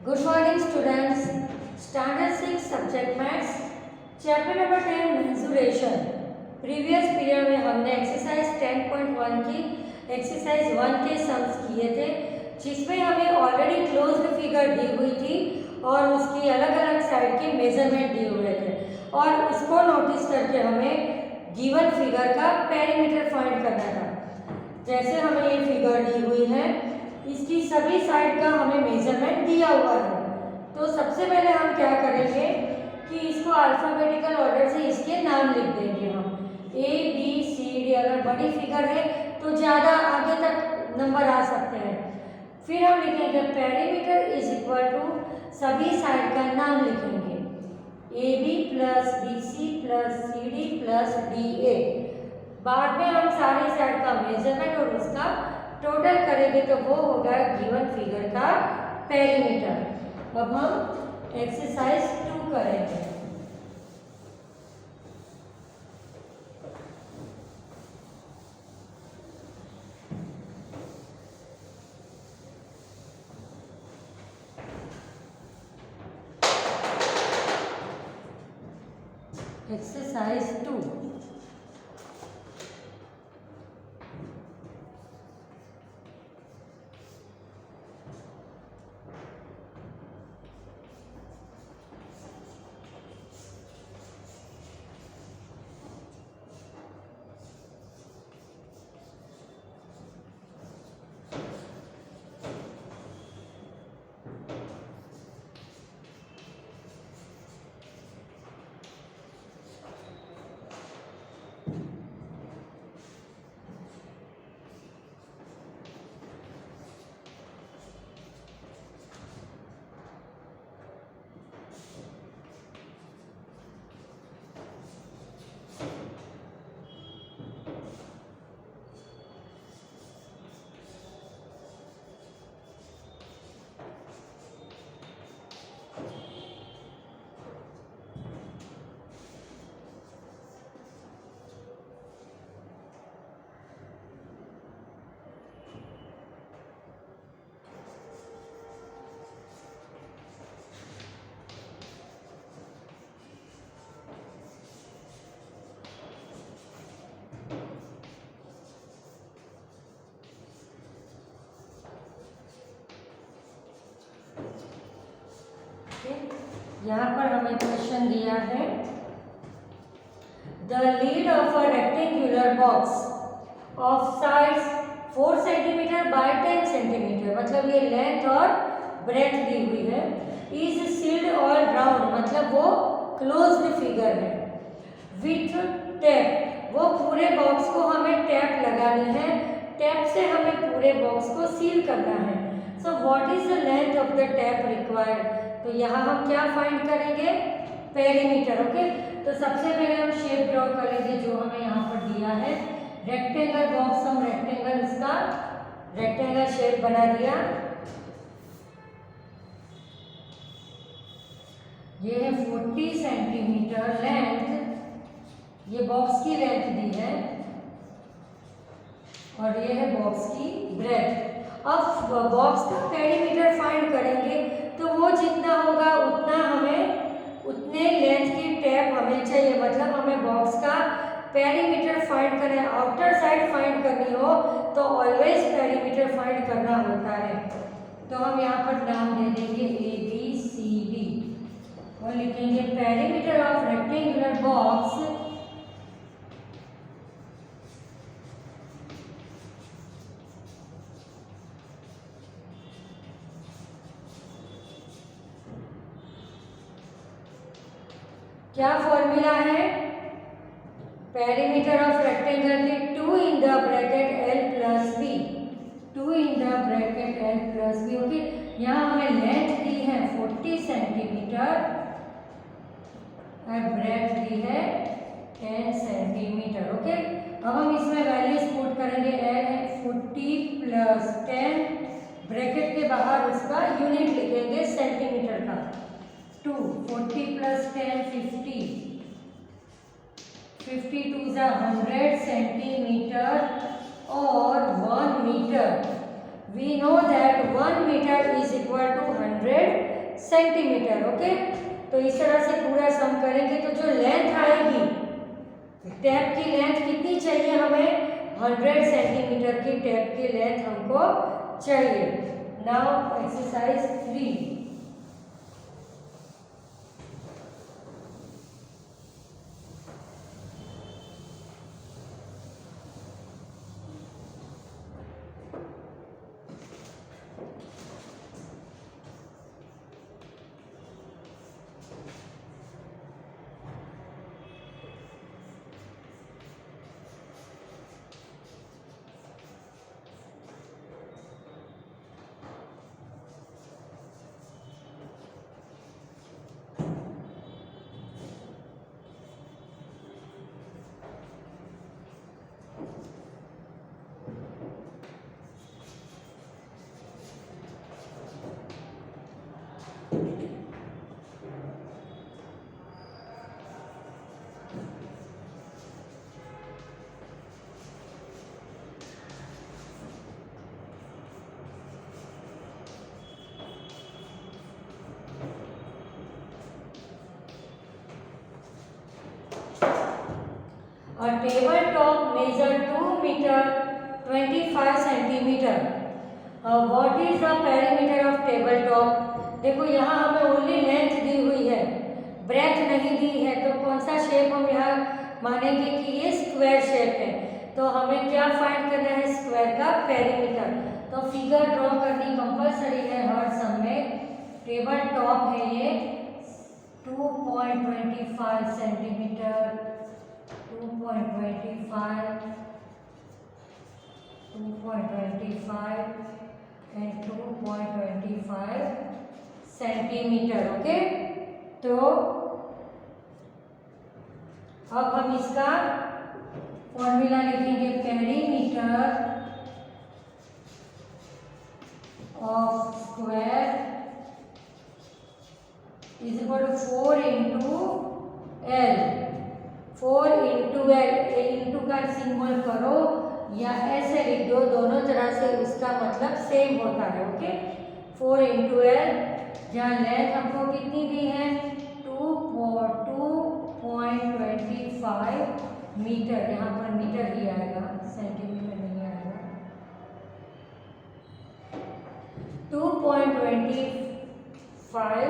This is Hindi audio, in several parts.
Good morning students. Standard 6 subject maths chapter number 10 mensuration. Previous period में हमने एक्सरसाइज 10.1 की एक्सरसाइज 1 के सम्स किए थे, जिसमें हमें ऑलरेडी क्लोज्ड फिगर दी हुई थी और उसकी अलग अलग साइड के मेजरमेंट दिए हुए थे और उसको नोटिस करके हमें गिवन फिगर का पेरीमीटर फाइंड करना था। जैसे हमें ये फिगर दी हुई है, इसकी सभी साइड का हमें मेजरमेंट दिया हुआ है। तो सबसे पहले हम क्या करेंगे कि इसको अल्फाबेटिकल ऑर्डर से इसके नाम लिख देंगे। हम ए बी सी डी, अगर बड़ी फिगर है तो ज़्यादा आगे तक नंबर आ सकते हैं। फिर हम लिखेंगे पेरीमीटर इज इक्वल टू सभी साइड का नाम लिखेंगे, A B plus B C plus C D plus D A. बाद में हम सारी साइड का मेजरमेंट और उसका टोटल करेंगे तो वो होगा गिवन फिगर का पेरीमीटर। अब हम एक्सरसाइज 2 करेंगे। एक्सरसाइज 2। यहाँ पर हमें क्वेश्चन दिया है, the lead of a rectangular box of size 4 centimetre bye 10 centimetre, मतलब ये लेंथ और ब्रेथ दी हुई है, इज सील्ड ऑल राउंड, मतलब वो क्लोज्ड फिगर है, विथ टैप, वो पूरे बॉक्स को हमें टैप लगानी है, टैप से हमें पूरे बॉक्स को सील करना है। So what is the length of the tap required, तो यहाँ हम क्या फाइंड करेंगे, पेरीमीटर। ओके, तो सबसे पहले हम शेप ड्रॉ करेंगे जो हमें यहाँ पर दिया है, रेक्टेंगल बॉक्स, हम रेक्टेंगल, इसका रेक्टेंगल शेप बना दिया। ये है 40 सेंटीमीटर लेंथ, ये बॉक्स की लेंथ दी है और ये है बॉक्स की ब्रेथ। अब बॉक्स का पेरीमीटर फाइंड करेंगे तो वो जितना होगा उतना हमें, उतने लेंथ की टैप हमें चाहिए, मतलब हमें बॉक्स का पेरीमीटर फाइंड करें, आउटर साइड फाइंड करनी हो तो ऑलवेज पेरीमीटर फाइंड करना होता है। तो हम यहाँ पर नाम दे देंगे ए बी सी डी और लिखेंगे पेरीमीटर ऑफ रेक्टेंगुलर बॉक्स क्या फॉर्मूला है, पेरीमीटर ऑफ रेक्टेंगल की 2 in the bracket L plus B, 2 in the bracket L plus B. Okay, यहाँ हमें लेंथ दी है 40 सेंटीमीटर और ब्रेथ दी है 10 सेंटीमीटर। ओके, अब हम इसमें वैल्यूज पुट करेंगे, एल है 40 प्लस 10, ब्रैकेट के बाहर उसका यूनिट लिखेंगे सेंटीमीटर का, 2, 40 plus 10 50, 52 is 100 centimeter or 1 meter. We know that 1 meter is equal to 100 centimetre. Okay, तो इस तरह से पूरा सम करेंगे तो जो लेंथ आएगी, टैप की लेंथ कितनी चाहिए हमें? 100 सेंटीमीटर की टैप की लेंथ हमको चाहिए। Now exercise 3। A tabletop measure 2 meter 25 centimeter. What is the perimeter of tabletop? देखो यहाँ हमें ओनली लेंथ दी हुई है, ब्रेथ नहीं दी है, तो कौन सा शेप हम यहाँ मानेंगे कि ये स्क्वायर शेप है। तो हमें क्या फाइंड करना है? स्क्वायर का पेरीमीटर। तो फिगर ड्रॉ करनी कंपलसरी है हर सम में। टेबल टॉप है ये 2.25 सेंटीमीटर, 2.25 and 2.25 सेंटीमीटर। ओके, तो अब हम इसका फॉर्मूला लिखेंगे। Perimeter of square is equal to 4 into L. 4 into L, into का सिंबल करो या ऐसे लिख दो, दोनों तरह से इसका मतलब सेम होता है। ओके, 4 इंटू एल, जहाँ लेंथ हमको कितनी दी है? 2.25 मीटर। यहाँ पर मीटर ही आएगा, सेंटीमीटर नहीं आएगा। 2.25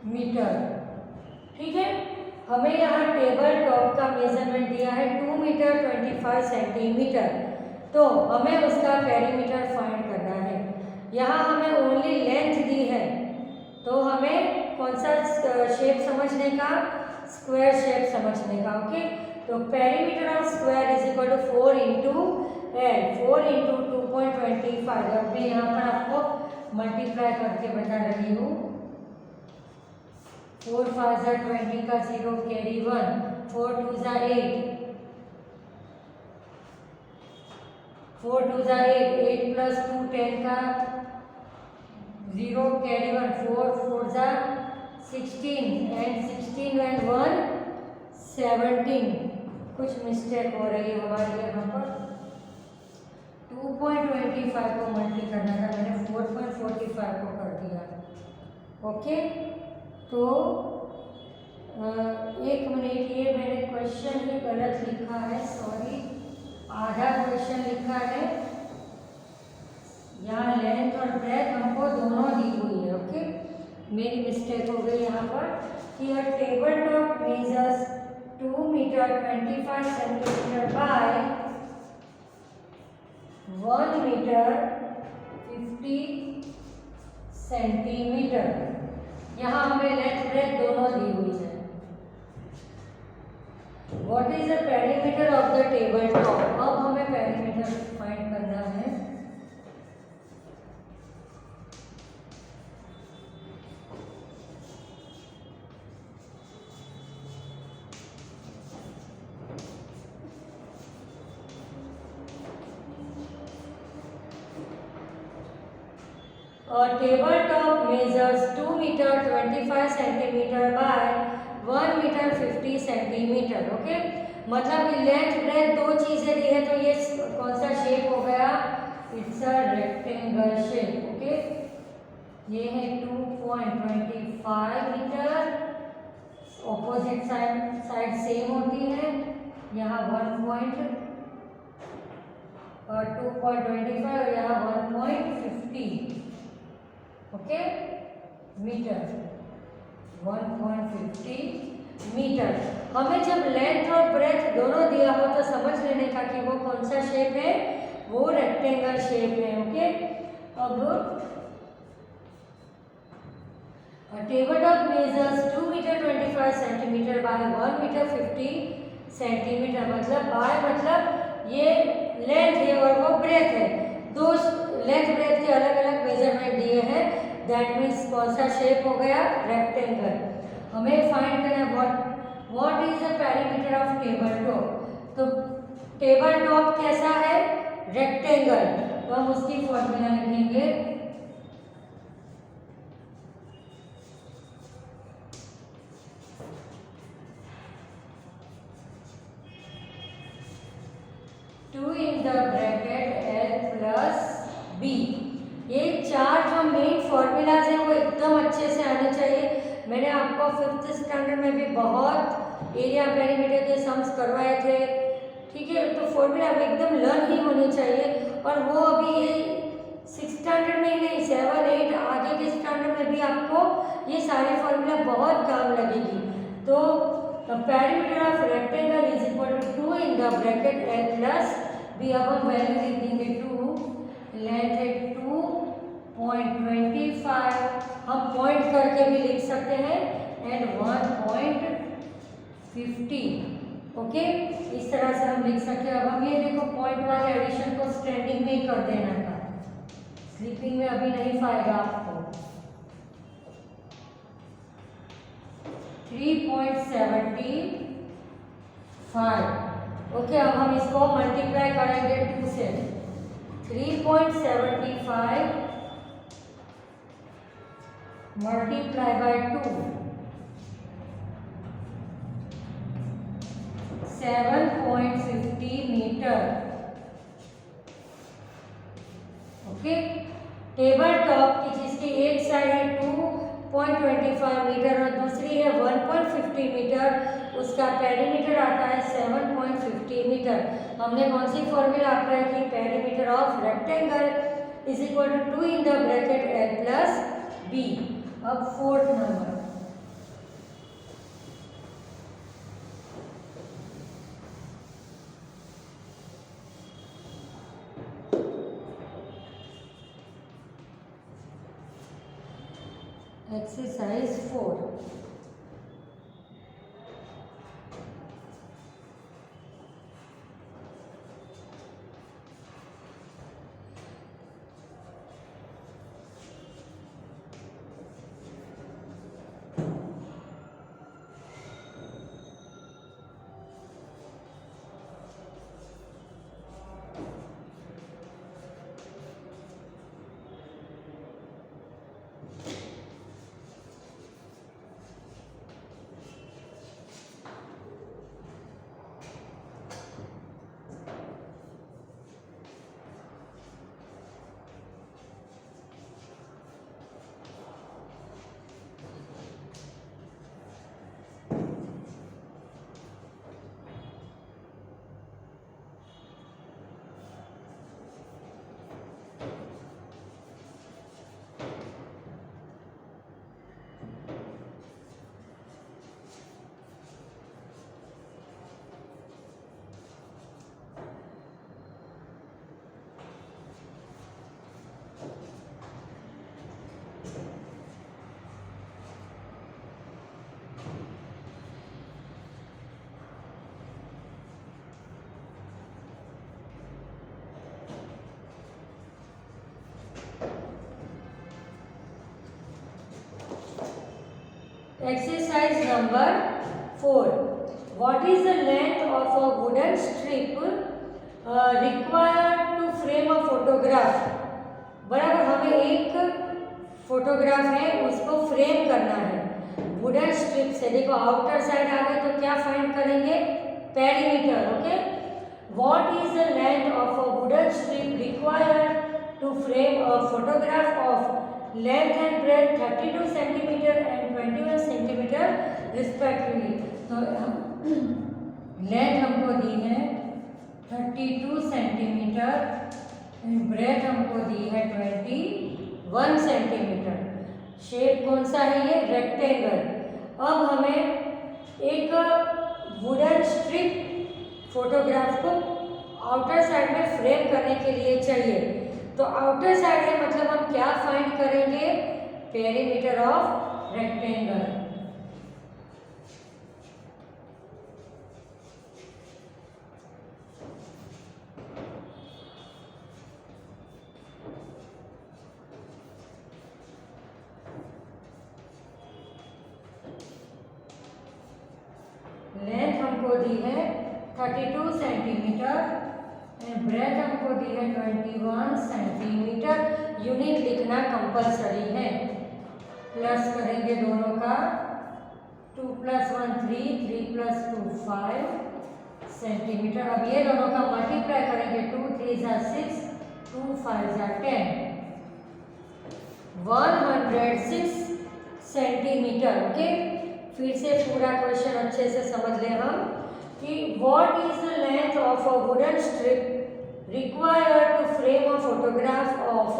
मीटर। ठीक है, हमें यहाँ टेबल टॉप का मेजरमेंट दिया है 2 मीटर 25 सेंटीमीटर। तो हमें उसका पेरीमीटर फाइंड करना है। यहाँ हमें ओनली लेंथ दी है, तो हमें कौन सा शेप समझने का? स्क्वायर शेप समझने का। ओके, तो perimeter of square is equal to 4 into L. 4 into 2.25। अब मैं यहाँ पर आपको मल्टीप्लाई करके बता रही हूँ। 4 5 जा 20 का 0 कैरी 1, 4 2 जा 8, 4 2 जा 8, 8 प्लस 2 10 का 0 कैरी 1, 4 4 जा 16 एंड 16 एंड 1 17। कुछ मिस्टेक हो रही है हमारे यहाँ पर। 2.25 को मल्टी करना था, मैंने 4.45 को कर दिया। ओके, तो एक मिनट, ये मैंने क्वेश्चन ही गलत लिखा है, सॉरी, आधा क्वेश्चन लिखा है। यहाँ लेंथ और ब्रेथ हमको दोनों दी हुई है। ओके, मेरी मिस्टेक हो गई यहाँ पर कि a table top measures 2 metre 25 centimetre by 1 metre 50 centimetre. यहाँ हमें लेंथ ब्रेथ दोनों दी हुई है। What is the perimeter of the table top? अब हमें पेरीमीटर फाइंड करना है। Table top measures 2 metre 25 centimetre by 1 metre 50 centimetre. Okay, मतलब लेंथ ब्रेथ दो चीजें दी है, तो ये कौन सा शेप हो गया? It's a rectangle shape. Okay, ये है 2.25 मीटर, ऑपोजिट साइड सेम होती है। यहाँ 2.25 और यहाँ 1.50, ओके मीटर, 1.50 मीटर। हमें जब लेंथ और ब्रेथ दोनों दिया हो तो समझ लेने का कि वो कौन सा शेप है, वो रेक्टेंगल शेप है, ओके। अब table top measures 2 metre 25 centimetre by 1 metre 50 centimetre, मतलब ये लेंथ है और वो ब्रेथ है, दो लेंथ ब्रेथ के अलग अलग मेजरमेंट दिए हैं। दैट मीन्स कौन सा शेप हो गया, रेक्टेंगल। हमें फाइंड करना है what is the perimeter of table top. तो टेबल टॉप कैसा है, रेक्टेंगल, तो हम उसकी फॉर्मूला लिखेंगे। इन the bracket L plus B। ये चार जो मेन फॉर्मूलाज हैं वो एकदम अच्छे से आने चाहिए। मैंने आपको 5th स्टैंडर्ड में भी बहुत एरिया पेरीमीटर के सम्स करवाए थे, ठीक है। तो फॉर्मूला अब एकदम लर्न ही होनी चाहिए, और वो अभी ये 6th स्टैंडर्ड में ही नहीं, 7, 8 आगे के स्टैंडर्ड में भी आपको ये सारी फॉर्मूला बहुत काम लगेगी। तो perimeter of rectangle is equal to 2 in the bracket L plus B। अब हम वैल्यू लिख देंगे 2, लेंथ है 2.25, हम पॉइंट करके भी लिख सकते हैं, एंड 1.50, ओके। इस तरह से हम लिख सकते हैं। अब हम ये देखो पॉइंट वाले एडिशन को स्टैंडिंग में ही कर देना था, स्लीपिंग में अभी नहीं पाएगा आपको। 3.75, ओके। अब हम इसको मल्टीप्लाई करेंगे 2 से। 3.75 multiply by 2, 7.50 metre, okay. Table top की जिसकी एक साइड है 2.25 मीटर और दूसरी है 1.50 मीटर, उसका पेरीमीटर आता है 7.50 मीटर। हमने कौन सी फॉर्मूला अप्लाई की, perimeter of rectangle is equal to 2 in the bracket L plus B। अब 4th number, exercise 4। Exercise number 4. What is the length of a wooden strip required to frame a photograph? बराबर, हमें एक फोटोग्राफ है उसको फ्रेम करना है वुडन स्ट्रिप से। देखो आउटर साइड आ गए तो क्या फाइंड करेंगे, perimeter, okay. What is the length of a wooden strip required to frame a photograph of length and breadth 32 centimetre and 21 centimetre respectively. तो लेंथ हमको दी है 32 सेंटीमीटर एंड ब्रेथ हमको दी है 21 सेंटीमीटर। शेप कौन सा है ये? रेक्टेंगल। अब हमें एक वुडन स्ट्रिप फोटोग्राफ को आउटर साइड में फ्रेम करने के लिए चाहिए। तो आउटर साइड है मतलब हम क्या फाइंड करेंगे? Perimeter of rectangle. लेंथ हमको दी है 32 सेंटीमीटर एंड ब्रेथ हमको दी है 21 सेंटीमीटर। यूनिट लिखना कंपलसरी है। प्लस करेंगे दोनों का, 2 + 1 3, 3 + 2 5 सेंटीमीटर। अब ये दोनों का मल्टीप्लाई करेंगे, 2 3 = 6, 2 5 = 10, 106 सेंटीमीटर। ओके, फिर से पूरा क्वेश्चन अच्छे से समझ लें हम कि what is the length of a wooden strip required to frame a photograph of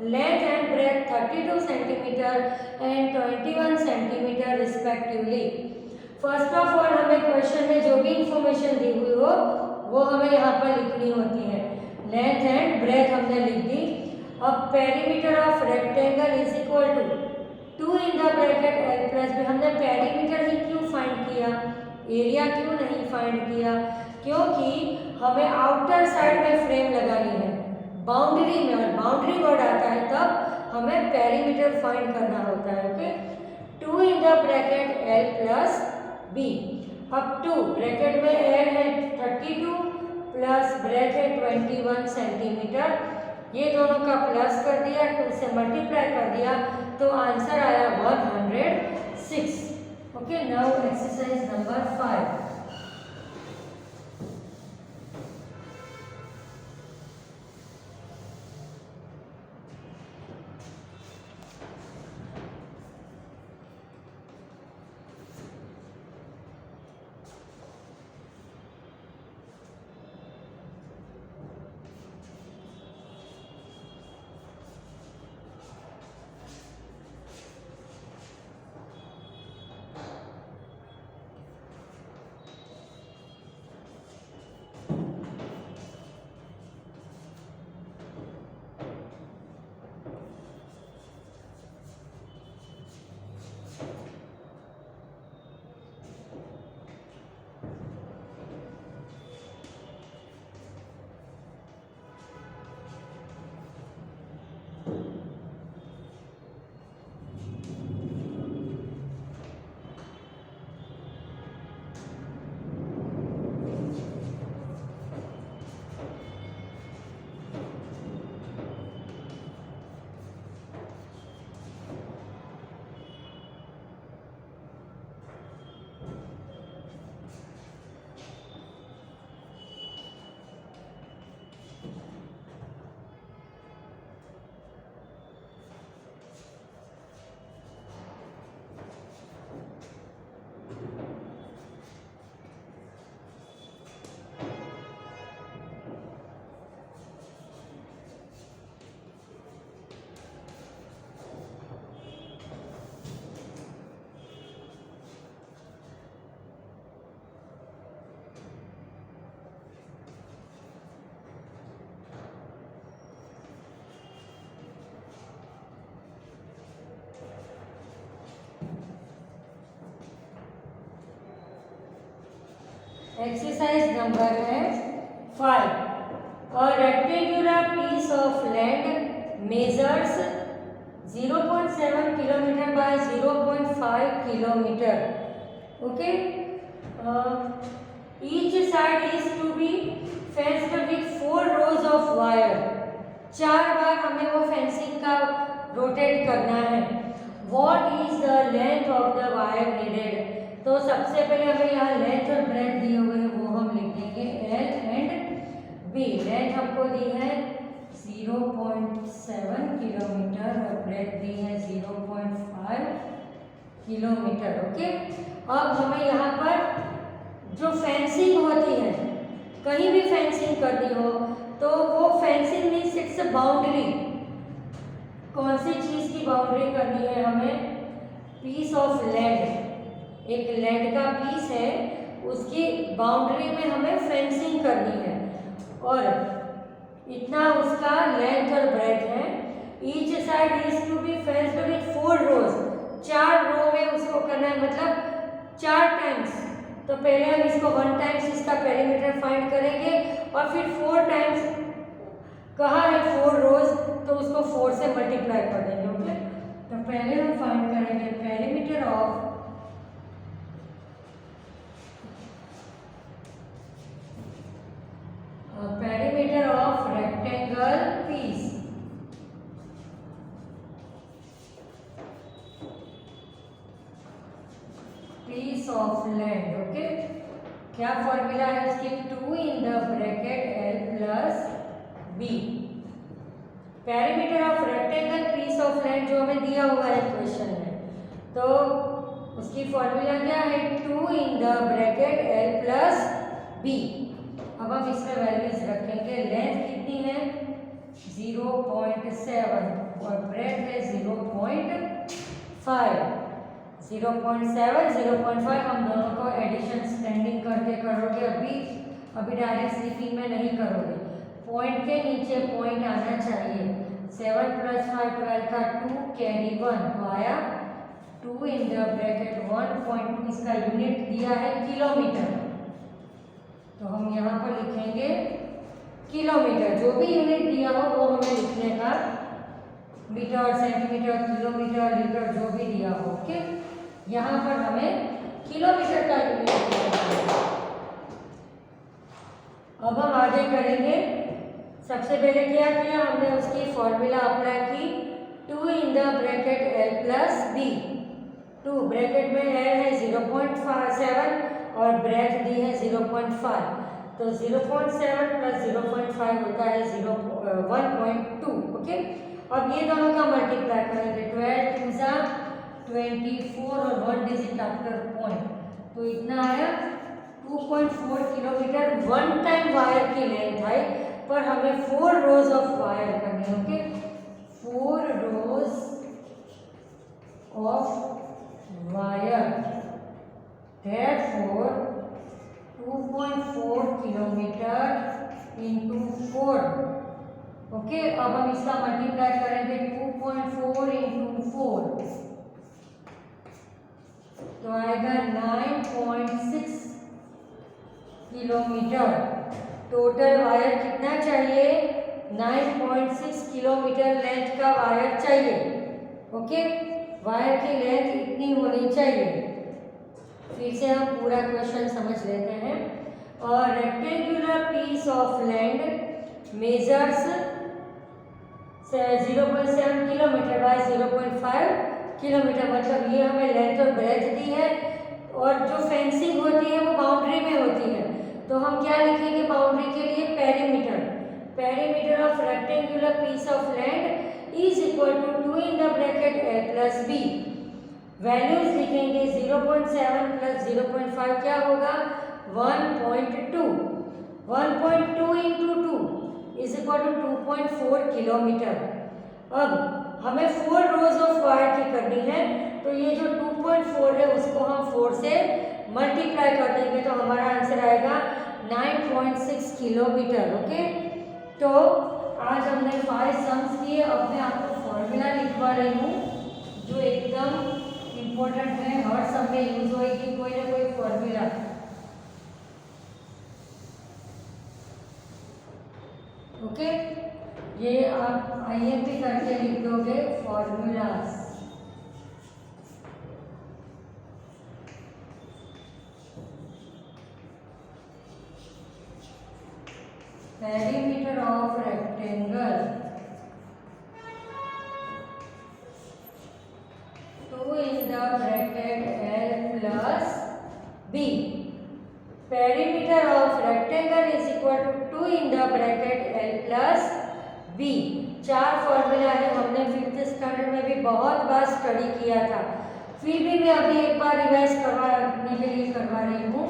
length and breadth 32 centimetre and 21 centimetre respectively. First of all हमें क्वेश्चन में जो भी इंफॉर्मेशन दी हुई हो वो हमें यहाँ पर लिखनी होती है। लेंथ एंड ब्रेथ हमने लिख दी। अब perimeter of rectangle is equal to 2 in the bracket L + B। हमने पेरीमीटर ही क्यों फाइंड किया, एरिया क्यों नहीं फाइंड किया? क्योंकि हमें आउटर साइड में फ्रेम लगानी है, बाउंड्री में। और बाउंड्री वर्ड आता है तब हमें पेरीमीटर फाइंड करना होता है। Okay, 2 in the bracket L + B। अब 2 ब्रैकेट में L है 32 प्लस ब्रेथ है 21 सेंटीमीटर। ये दोनों का प्लस कर दिया, 2 से मल्टीप्लाई कर दिया, तो आंसर आया 106। Okay, now exercise number 5। Exercise number है 5। A rectangular piece of land measures 0.7 kilometer by 0.5 kilometer. Okay. Each side is to be fenced with 4 rows of wire. 4 बार हमें वो फेंसिंग का रोटेट करना है। What is the length of the wire needed? तो सबसे पहले हमें यहाँ लेंथ और ब्रेथ दिए हुए हैं, वो हम लिख देंगे L एंड B। लेंथ हमको दी है 0.7 किलोमीटर और ब्रेथ दी किलोमीटर। ओके, अब हमें यहाँ पर जो फेंसिंग होती है, कहीं भी फेंसिंग करनी हो तो वो fencing means it's a boundary. कौन सी चीज़ की बाउंड्री करनी है हमें? पीस ऑफ लैंड, एक लैंड का पीस है, उसकी बाउंड्री में हमें फेंसिंग करनी है और इतना उसका लेंथ और ब्रेथ है। Each side is to be fenced with 4 rows, 4 row में उसको करना है, मतलब 4 टाइम्स। तो पहले हम इसको 1 टाइम्स इसका पेरीमीटर फाइंड करेंगे और फिर 4 टाइम्स, कहा है 4 रोज तो उसको 4 से मल्टीप्लाई कर देंगे। ओके, तो पहले हम फाइंड करेंगे perimeter of rectangle piece. Piece of land. Okay, क्या फॉर्मूला है उसकी? 2 in the bracket L plus B। Perimeter of rectangle piece of land जो हमें दिया हुआ है क्वेश्चन में, तो उसकी फॉर्मूला क्या है? 2 in the bracket L plus B। अब हम इसमें वैल्यूज रखेंगे। लेंथ कितनी है? 0.7 और ब्रेथ है 0.5। 0.7 0.5 हम दोनों को एडिशन स्टैंडिंग करके करोगे, अभी डायरेक्ट स्लीपिंग में नहीं करोगे। पॉइंट के नीचे पॉइंट आना चाहिए। 7 + 5 12 का 2 कैरी 1 तो आया 2 इन द ब्रैकेट 1.2। इसका यूनिट दिया है किलोमीटर, तो हम यहाँ पर लिखेंगे किलोमीटर। जो भी यूनिट दिया हो वो हमें लिखने का, मीटर, सेंटीमीटर, किलोमीटर, लीटर, जो भी दिया हो। ओके, यहाँ पर हमें किलोमीटर का यूनिट दिया है। अब हम आगे करेंगे। सबसे पहले क्या किया हमने? उसकी फॉर्मूला अप्लाई की। 2 in the bracket L plus B। 2 bracket में L है 0.7 और ब्रेथ दी है 0.5, तो 0.7 + 0.5 होता है 1.2। ओके, अब ये दोनों का मल्टीप्लाई करेंगे। 12 2 जा 24 और 1 डिजिट आफ्टर पॉइंट, तो इतना आया 2.4 किलोमीटर। 1 टाइम वायर की लेंथ है, पर हमें 4 रोज ऑफ वायर करनी है। Okay, 4 rose of wire, therefore 2.4 kilometre into 4। Okay, अब हम इसका मल्टीप्लाई करेंगे। 2.4 इंटू 4 तो आएगा 9.6 किलोमीटर। टोटल वायर कितना चाहिए? 9.6 किलोमीटर लेंथ का वायर चाहिए। ओके, वायर की लेंथ इतनी होनी चाहिए। फिर से हम पूरा क्वेश्चन समझ लेते हैं। और rectangular piece of land measures 0.7 kilometre by 0.5 kilometre, मतलब ये हमें लेंथ और ब्रेथ दी है। और जो फेंसिंग होती है वो बाउंड्री में होती है, तो हम क्या लिखेंगे बाउंड्री के लिए? Perimeter. Perimeter of rectangular piece of land is equal to 2 in the bracket L plus B। Values लिखेंगे। 0.7 + 0.5 क्या होगा? 1.2। 1.2 into 2 is equal to 2.4 kilometre. अब हमें 4 रोज ऑफ वायर की करनी है, तो ये जो 2.4 है उसको हम 4 से मल्टीप्लाई कर देंगे, तो हमारा आंसर आएगा 9.6 किलोमीटर। ओके, तो आज हमने 5 सम्स किए। अब मैं आपको फॉर्मूला लिखवा रही हूँ जो एकदम इम्पोर्टेंट है, हर सब में यूज होएगी कोई ना कोई फॉर्मूला। ओके, ये आप IMP करके लिख दोगे formulas. Perimeter of rectangle 2 in the bracket L plus B। Perimeter of rectangle is equal to 2 in the bracket L plus B। 4 formula है, हमने 5th स्टैंडर्ड में भी बहुत बार स्टडी किया था। फिर भी मैं अभी एक बार रिवाइज करवाने के लिए करवा रही हूँ।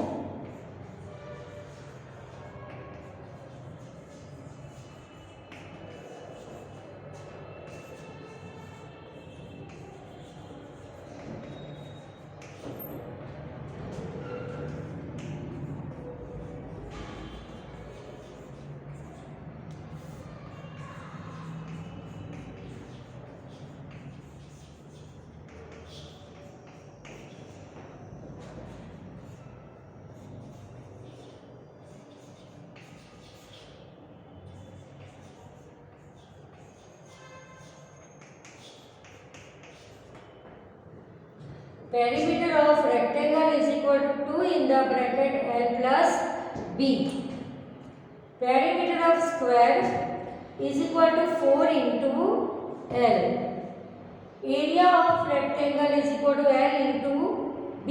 Perimeter of rectangle is equal to 2 in the bracket L plus B. Perimeter of square is equal to 4 into L. Area of rectangle is equal to L into B.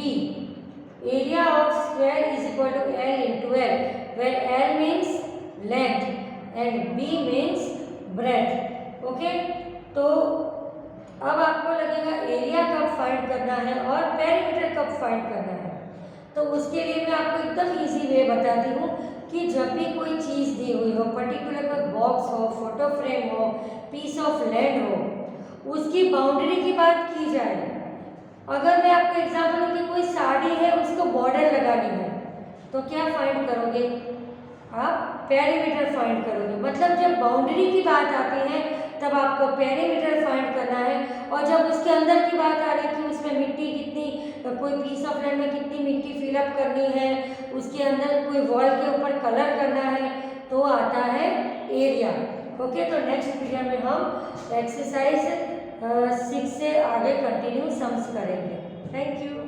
Area of square is equal to L into L, where L means length and B means breadth. Okay? तो अब आपको लगेगा एरिया कब फाइंड करना है और पेरीमीटर कब फाइंड करना है। तो उसके लिए मैं आपको एकदम इजी वे बताती हूँ कि जब भी कोई चीज़ दी हुई हो, पर्टिकुलर कोई बॉक्स हो, फोटो फ्रेम हो, पीस ऑफ लैंड हो, उसकी बाउंड्री की बात की जाए। अगर मैं आपको एग्जाम्पल दूँ कि कोई साड़ी है, उसको बॉर्डर लगानी है, तो क्या फाइंड करोगे आप? पेरीमीटर फाइंड करोगे। मतलब जब बाउंड्री की बात आती है तब आपको पेरीमीटर फाइंड करना है, और जब उसके अंदर की बात आ रही है कि उसमें मिट्टी कितनी, कोई पीस ऑफ लैंड में कितनी मिट्टी फिलअप करनी है, उसके अंदर कोई वॉल के ऊपर कलर करना है, तो आता है एरिया। ओके, तो नेक्स्ट पीरियड में हम एक्सरसाइज 6 से आगे कंटिन्यू सम्स करेंगे। Thank you.